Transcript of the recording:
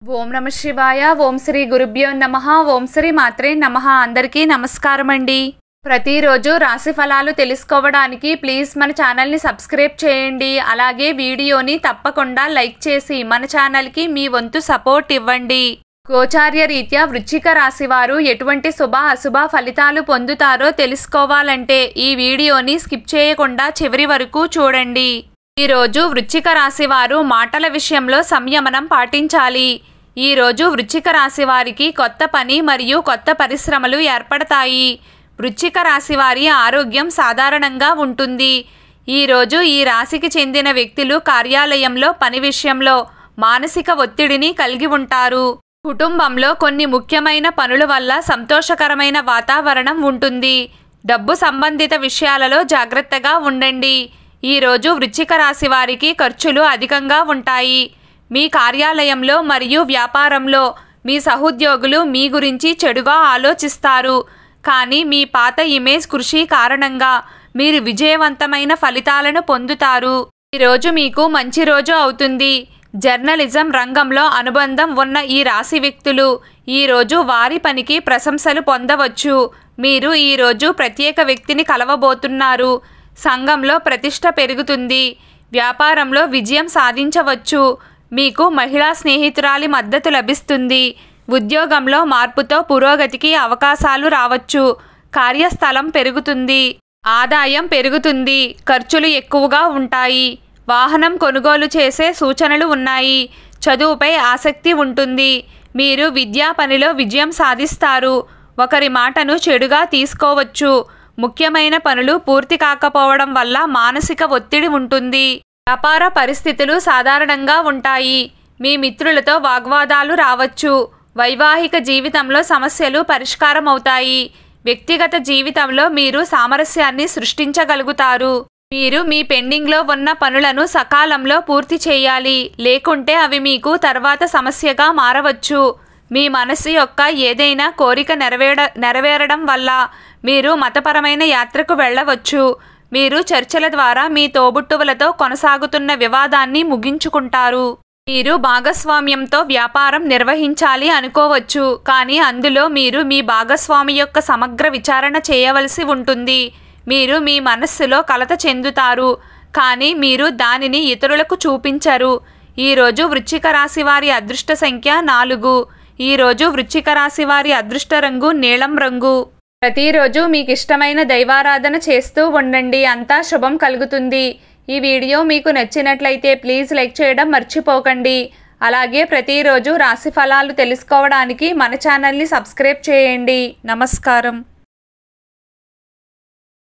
ఓం నమః శివాయ. ఓం శ్రీ గురుభ్యో నమః. ఓం శ్రీ మాత్రే నమః. అందరికీ నమస్కారం అండి. ప్రతిరోజు రాశి ఫలాలు తెలుసుకోవడానికి ప్లీజ్ మన ఛానల్ని సబ్స్క్రైబ్ చేయండి. అలాగే వీడియోని తప్పకుండా లైక్ చేసి మన ఛానల్కి మీ వంతు సపోర్ట్ ఇవ్వండి. గోచార్య రీత్యా వృశ్చిక రాశి వారు ఎటువంటి శుభ అశుభ ఫలితాలు పొందుతారో తెలుసుకోవాలంటే ఈ వీడియోని స్కిప్ చేయకుండా చివరి వరకు చూడండి. ఈరోజు వృశ్చిక రాశి వారు మాటల విషయంలో సంయమనం పాటించాలి. ఈరోజు వృశ్చిక రాశి వారికి కొత్త పని మరియు కొత్త పరిశ్రమలు ఏర్పడతాయి. వృశ్చిక రాశి వారి ఆరోగ్యం సాధారణంగా ఉంటుంది. ఈరోజు ఈ రాశికి చెందిన వ్యక్తులు కార్యాలయంలో పని విషయంలో మానసిక ఒత్తిడిని కలిగి ఉంటారు. కుటుంబంలో కొన్ని ముఖ్యమైన పనుల వల్ల సంతోషకరమైన వాతావరణం ఉంటుంది. డబ్బు సంబంధిత విషయాలలో జాగ్రత్తగా ఉండండి. ఈరోజు వృశ్చిక రాశి వారికి ఖర్చులు అధికంగా ఉంటాయి. మీ కార్యాలయంలో మరియు వ్యాపారంలో మీ సహోద్యోగులు మీ గురించి చెడుగా ఆలోచిస్తారు. కానీ మీ పాత ఇమేజ్ కృషి కారణంగా మీరు విజయవంతమైన ఫలితాలను పొందుతారు. ఈరోజు మీకు మంచి రోజు అవుతుంది. జర్నలిజం రంగంలో అనుబంధం ఉన్న ఈ రాశి వ్యక్తులు ఈరోజు వారి పనికి ప్రశంసలు పొందవచ్చు. మీరు ఈరోజు ప్రత్యేక వ్యక్తిని కలవబోతున్నారు. సంఘంలో ప్రతిష్ట పెరుగుతుంది. వ్యాపారంలో విజయం సాధించవచ్చు. మీకు మహిళా స్నేహితురాలి మద్దతు లభిస్తుంది. ఉద్యోగంలో మార్పుతో పురోగతికి అవకాశాలు రావచ్చు. కార్యస్థలం పెరుగుతుంది. ఆదాయం పెరుగుతుంది. ఖర్చులు ఎక్కువగా ఉంటాయి. వాహనం కొనుగోలు చేసే సూచనలు ఉన్నాయి. చదువుపై ఆసక్తి ఉంటుంది. మీరు విద్యా పనిలో విజయం సాధిస్తారు. ఒకరి మాటను చెడుగా తీసుకోవచ్చు. ముఖ్యమైన పనులు పూర్తి కాకపోవడం వల్ల మానసిక ఒత్తిడి ఉంటుంది. వ్యాపార పరిస్థితులు సాధారణంగా ఉంటాయి. మీ మిత్రులతో వాగ్వాదాలు రావచ్చు. వైవాహిక జీవితంలో సమస్యలు పరిష్కారం అవుతాయి. వ్యక్తిగత జీవితంలో మీరు సామరస్యాన్ని సృష్టించగలుగుతారు. మీరు మీ పెండింగ్లో ఉన్న పనులను సకాలంలో పూర్తి చేయాలి. లేకుంటే అవి మీకు తర్వాత సమస్యగా మారవచ్చు. మీ మనసు యొక్క ఏదైనా కోరిక నెరవేరడం వల్ల మీరు మతపరమైన యాత్రకు వెళ్ళవచ్చు. మీరు చర్చల ద్వారా మీ తోబుట్టువులతో కొనసాగుతున్న వివాదాన్ని ముగించుకుంటారు. మీరు భాగస్వామ్యంతో వ్యాపారం నిర్వహించాలి అనుకోవచ్చు. కానీ అందులో మీరు మీ భాగస్వామి యొక్క సమగ్ర విచారణ చేయవలసి ఉంటుంది. మీరు మీ మనస్సులో కలత చెందుతారు. కానీ మీరు దానిని ఇతరులకు చూపించరు. ఈరోజు వృశ్చిక రాశి వారి అదృష్ట సంఖ్య 4. ఈరోజు వృశ్చిక రాశి వారి అదృష్ట రంగు నీలం రంగు. ప్రతిరోజు మీకు ఇష్టమైన దైవారాధన చేస్తూ ఉండండి. అంతా శుభం కలుగుతుంది. ఈ వీడియో మీకు నచ్చినట్లయితే ప్లీజ్ లైక్ చేయడం మర్చిపోకండి. అలాగే ప్రతిరోజు రాశి ఫలాలు తెలుసుకోవడానికి మన ఛానల్ని సబ్స్క్రైబ్ చేయండి. నమస్కారం.